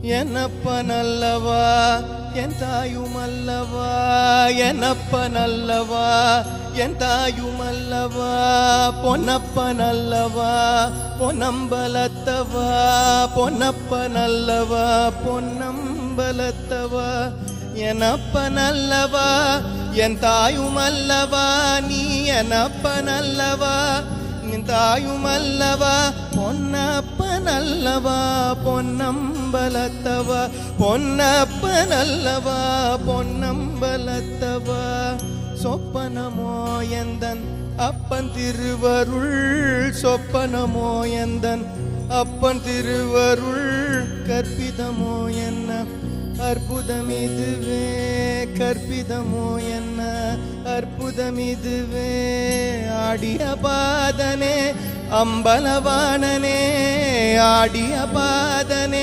என்னப்பனல்லவா என் தாயுமல்லவா, என்னப்பனல்லவா என் தாயுமல்லவா, பொன்னப்பனல்லவா பொன்னம்பலத்தவா, பொன்னப்பனல்லவா பொன்னம்பலத்தவா. என்னப்பனல்லவா என் தாயுமல்லவா, நீ என்னப்பனல்லவா என் தாயுமல்லவா, பொன்னப்பனல்லவா பொன்னம்பலத்தவா, பொன்னப்பனல்லவா பொன்னம்பலத்தவா. சொப்பனமோ எந்தன் அப்பன் திருவருள், சொப்பனமோ எந்தன் அப்பன் திருவருள், கற்பிதமோ என்ன அற்புதமிதுவே, கற்பிதமோ என்ன அற்புதமிதுவே. ஆடிய பாதனே அம்பலவாணனே, ஆடிய பாதனே